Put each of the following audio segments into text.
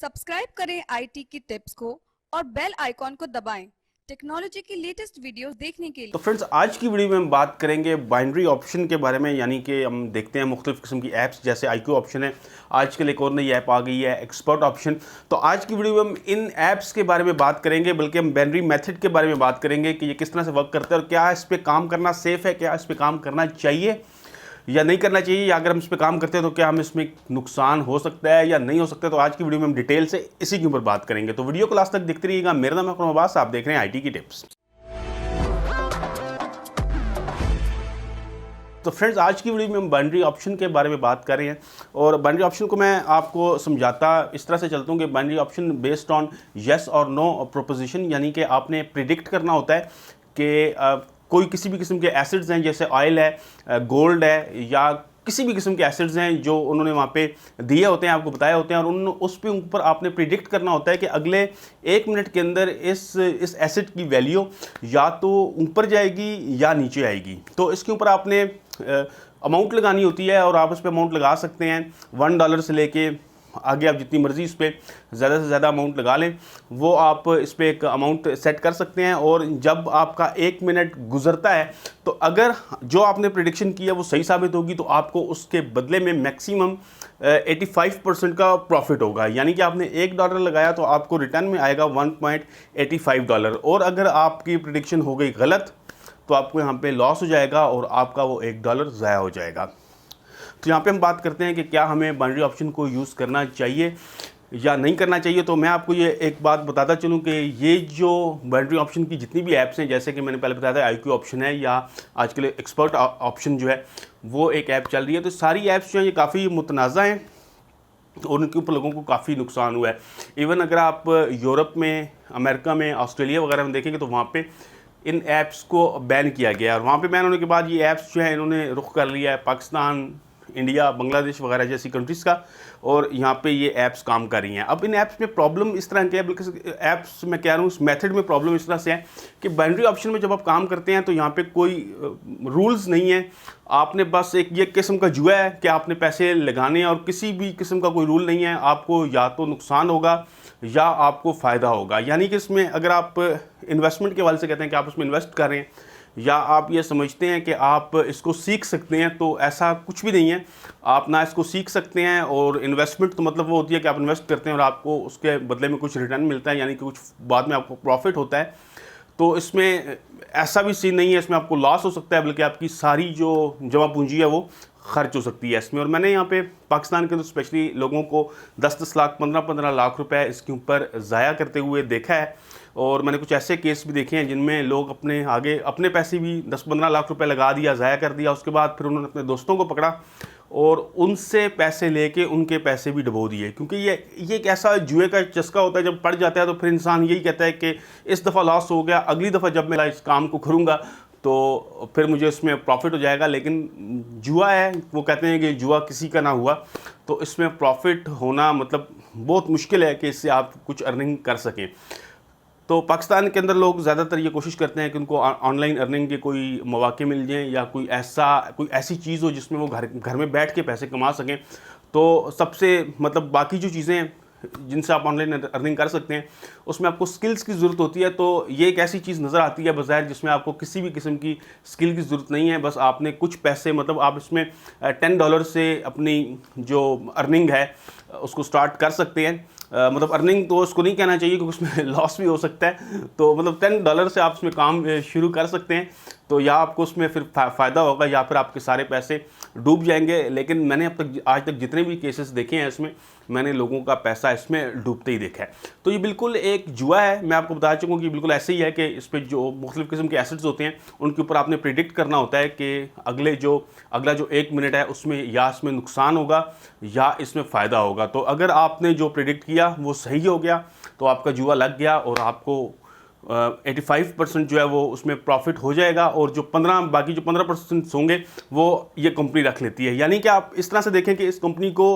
Subscribe करें IT की tips को और बेल आइकॉन को दबाएं टेक्नोलॉजी की लेटेस्ट वीडियोस देखने के लिए। तो फ्रेंड्स, आज की वीडियो में हम बात करेंगे बाइनरी ऑप्शन के बारे में। यानी कि हम देखते हैं मुख्तलिफ किस्म की ऐप्स, जैसे IQ ऑप्शन है, आजकल एक और नई ऐप आ गई है एक्सपर्ट ऑप्शन। तो आज की वीडियो में हम इन ऐप्स के बारे में बात करेंगे, बल्कि हम बाइनरी मेथड के बारे में बात करेंगे कि ये किस तरह से वर्क करता है और क्या इस पर काम करना सेफ़ है, क्या इस पर काम करना चाहिए या नहीं करना चाहिए, या अगर हम इस पर काम करते हैं तो क्या हम इसमें नुकसान हो सकता है या नहीं हो सकता है। तो आज की वीडियो में हम डिटेल से इसी के ऊपर बात करेंगे। तो वीडियो को लास्ट तक देखते रहिएगा। मेरा नाम है अकरम अब्बास, आप देख रहे हैं IT की टिप्स। तो फ्रेंड्स, आज की वीडियो में हम बाइनरी ऑप्शन के बारे में बात कर रहे हैं और बाइनरी ऑप्शन को मैं आपको समझाता इस तरह से चलता हूँ कि binary option based on yes और नो प्रोपोजिशन, यानी कि आपने प्रिडिक्ट करना होता है कि कोई किसी भी किस्म के एसिड्स हैं, जैसे ऑयल है, गोल्ड है, या किसी भी किस्म के एसिड्स हैं जो उन्होंने वहाँ पे दिए होते हैं, आपको बताए होते हैं, और उस पे ऊपर आपने प्रिडिक्ट करना होता है कि अगले 1 मिनट के अंदर इस एसिड की वैल्यू या तो ऊपर जाएगी या नीचे आएगी। तो इसके ऊपर आपने अमाउंट लगानी होती है और आप उस पर अमाउंट लगा सकते हैं $1 से लेके आगे आप जितनी मर्ज़ी इस पर ज़्यादा से ज़्यादा अमाउंट लगा लें, वो आप इस पर एक अमाउंट सेट कर सकते हैं। और जब आपका 1 मिनट गुजरता है तो अगर जो आपने प्रेडिक्शन किया वो सही साबित होगी तो आपको उसके बदले में मैक्सिमम 85% का प्रॉफिट होगा। यानी कि आपने $1 लगाया तो आपको रिटर्न में आएगा $1.85। और अगर आपकी प्रेडिक्शन हो गई गलत तो आपको यहाँ पे लॉस हो जाएगा और आपका वो $1 ज़ाया हो जाएगा। तो यहाँ पे हम बात करते हैं कि क्या हमें बाइनरी ऑप्शन को यूज़ करना चाहिए या नहीं करना चाहिए। तो मैं आपको ये एक बात बताता चलूँ कि ये जो बाइनरी ऑप्शन की जितनी भी ऐप्स हैं, जैसे कि मैंने पहले बताया था IQ ऑप्शन है, या आजकल एक्सपर्ट ऑप्शन जो है वो एक ऐप चल रही है, तो सारी ऐप्स जो हैं ये काफ़ी मुतनाज़ा हैं और उनके ऊपर लोगों को काफ़ी नुकसान हुआ है। इवन अगर आप यूरोप में, अमेरिका में, ऑस्ट्रेलिया वगैरह में देखेंगे तो वहाँ पर इन ऐप्स को बैन किया गया और वहाँ पे बैन होने के बाद ये ऐप्स जो है इन्होंने रुख कर लिया है पाकिस्तान, इंडिया, बांग्लादेश वगैरह जैसी कंट्रीज़ का, और यहाँ पे ये ऐप्स काम कर रही हैं। अब इन ऐप्स में प्रॉब्लम इस तरह की है, बल्कि ऐप्स मैं कह रहा हूँ इस मेथड में प्रॉब्लम इस तरह से है कि बाइनरी ऑप्शन में जब आप काम करते हैं तो यहाँ पे कोई रूल्स नहीं है। आपने बस एक ये किस्म का जुआ है कि आपने पैसे लगाने हैं और किसी भी किस्म का कोई रूल नहीं है। आपको या तो नुकसान होगा या आपको फ़ायदा होगा। यानी कि इसमें अगर आप इन्वेस्टमेंट के वाले से कहते हैं कि आप उसमें इन्वेस्ट कर रहे हैं या आप ये समझते हैं कि आप इसको सीख सकते हैं, तो ऐसा कुछ भी नहीं है। आप ना इसको सीख सकते हैं, और इन्वेस्टमेंट तो मतलब वो होती है कि आप इन्वेस्ट करते हैं और आपको उसके बदले में कुछ रिटर्न मिलता है, यानी कि कुछ बाद में आपको प्रॉफिट होता है। तो इसमें ऐसा भी सीन नहीं है, इसमें आपको लॉस हो सकता है, बल्कि आपकी सारी जो जमा पूंजी है वो खर्च हो सकती है इसमें। और मैंने यहाँ पे पाकिस्तान के अंदर स्पेशली लोगों को 10-10 लाख, 15-15 लाख रुपए इसके ऊपर ज़ाया करते हुए देखा है। और मैंने कुछ ऐसे केस भी देखे हैं जिनमें लोग अपने आगे अपने पैसे भी 10-15 लाख रुपए लगा दिया, ज़ाया कर दिया। उसके बाद फिर उन्होंने अपने दोस्तों को पकड़ा और उनसे पैसे लेके उनके पैसे भी डुबो दिए, क्योंकि ये एक ऐसा जुए का चस्का होता है। जब पड़ जाता है तो फिर इंसान यही कहता है कि इस दफ़ा लॉस हो गया, अगली दफ़ा जब मैं इस काम को करूँगा तो फिर मुझे इसमें प्रॉफिट हो जाएगा। लेकिन जुआ है, वो कहते हैं कि जुआ किसी का ना हुआ, तो इसमें प्रॉफिट होना मतलब बहुत मुश्किल है कि इससे आप कुछ अर्निंग कर सकें। तो पाकिस्तान के अंदर लोग ज़्यादातर ये कोशिश करते हैं कि उनको ऑनलाइन अर्निंग के कोई मौके मिल जाएं, या कोई ऐसी चीज़ हो जिसमें वो घर में बैठ के पैसे कमा सकें। तो सबसे मतलब बाकी जो चीज़ें जिनसे आप ऑनलाइन अर्निंग कर सकते हैं उसमें आपको स्किल्स की ज़रूरत होती है। तो ये एक ऐसी चीज़ नज़र आती है बाज़ार जिसमें आपको किसी भी किस्म की स्किल की ज़रूरत नहीं है। बस आपने कुछ पैसे, मतलब आप इसमें $10 से अपनी जो अर्निंग है उसको स्टार्ट कर सकते हैं। मतलब अर्निंग तो उसको नहीं कहना चाहिए क्योंकि उसमें लॉस भी हो सकता है। तो मतलब $10 से आप उसमें काम शुरू कर सकते हैं। तो या आपको उसमें फिर फ़ायदा होगा या फिर आपके सारे पैसे डूब जाएंगे। लेकिन मैंने आज तक जितने भी केसेस देखे हैं इसमें, मैंने लोगों का पैसा इसमें डूबते ही देखा है। तो ये बिल्कुल एक जुआ है। मैं आपको बता चुका हूँ कि बिल्कुल ऐसे ही है कि इस पर जो मुख्तलिफ़ किस्म के एसेट्स होते हैं उनके ऊपर आपने प्रिडिक्ट करना होता है कि अगला जो 1 मिनट है उसमें या इसमें नुकसान होगा या इसमें फ़ायदा होगा। तो अगर आपने जो प्रिडिक्ट किया वो सही हो गया तो आपका जुआ लग गया और आपको 85% जो है वो उसमें प्रॉफिट हो जाएगा, और जो बाकी जो 15% होंगे वो ये कंपनी रख लेती है। यानी कि आप इस तरह से देखें कि इस कंपनी को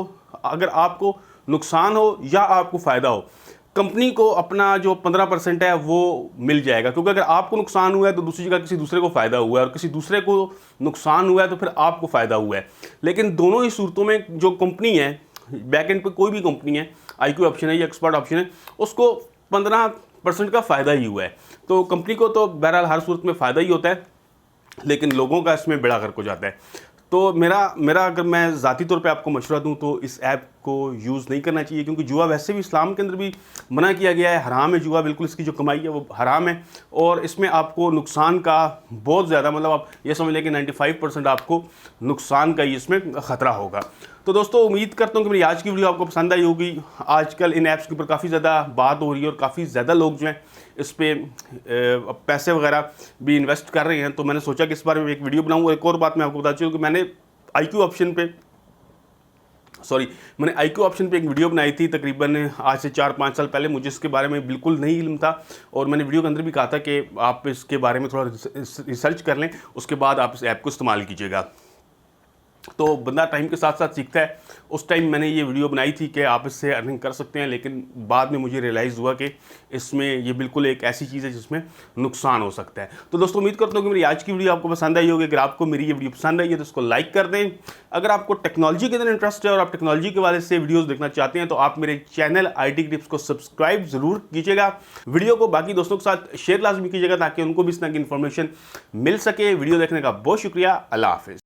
अगर आपको नुकसान हो या आपको फ़ायदा हो, कंपनी को अपना जो 15% है वो मिल जाएगा। क्योंकि अगर आपको नुकसान हुआ है तो दूसरी जगह किसी दूसरे को फ़ायदा हुआ है, और किसी दूसरे को नुकसान हुआ है तो फिर आपको फ़ायदा हुआ है। लेकिन दोनों ही सूरतों में जो कंपनी है, बैक एंड पे कोई भी कंपनी है, IQ ऑप्शन है या एक्सपर्ट ऑप्शन है, उसको 15% का फ़ायदा ही हुआ है। तो कंपनी को तो बहरहाल हर सूरत में फ़ायदा ही होता है, लेकिन लोगों का इसमें बेड़ा गर्क हो जाता है। तो मेरा अगर मैं ज़ाती तौर पे आपको मशवरा दूं तो इस ऐप को यूज़ नहीं करना चाहिए, क्योंकि जुआ वैसे भी इस्लाम के अंदर भी मना किया गया है, हराम है जुआ, बिल्कुल इसकी जो कमाई है वो हराम है, और इसमें आपको नुकसान का बहुत ज़्यादा, मतलब आप ये समझ लें कि 95% आपको नुकसान का ही इसमें ख़तरा होगा। तो दोस्तों, उम्मीद करता हूँ कि मेरी आज की वीडियो आपको पसंद आई होगी। आजकल इन ऐप्स के ऊपर काफ़ी ज़्यादा बात हो रही है और काफ़ी ज़्यादा लोग जो हैं इस पर पैसे वगैरह भी इन्वेस्ट कर रहे हैं, तो मैंने सोचा कि इस बारे में एक वीडियो बनाऊँ। और एक और बात मैं आपको बता चलूँ कि मैंने IQ ऑप्शन पे एक वीडियो बनाई थी तकरीबन आज से 4-5 साल पहले। मुझे इसके बारे में बिल्कुल नहीं इल्म था, और मैंने वीडियो के अंदर भी कहा था कि आप इसके बारे में थोड़ा रिसर्च कर लें, उसके बाद आप इस ऐप को इस्तेमाल कीजिएगा। तो बंदा टाइम के साथ साथ सीखता है। उस टाइम मैंने ये वीडियो बनाई थी कि आप इससे अर्निंग कर सकते हैं, लेकिन बाद में मुझे रियलाइज़ हुआ कि इसमें ये बिल्कुल एक ऐसी चीज़ है जिसमें नुकसान हो सकता है। तो दोस्तों, उम्मीद करता हूँ कि मेरी आज की वीडियो आपको पसंद आई होगी। अगर आपको मेरी ये वीडियो पसंद आई है तो इसको लाइक कर दें। अगर आपको टेक्नोलॉजी के अंदर इंटरेस्ट है और आप टेक्नोलॉजी के वाले से वीडियोज़ देखना चाहते हैं तो आप मेरे चैनल IT टिप्स को सब्सक्राइब ज़रूर कीजिएगा। वीडियो को बाकी दोस्तों के साथ शेयर लाजमी कीजिएगा ताकि उनको भी इस तरह की इन्फॉर्मेशन मिल सके। वीडियो देखने का बहुत शुक्रिया। अल्लाह हाफिज़।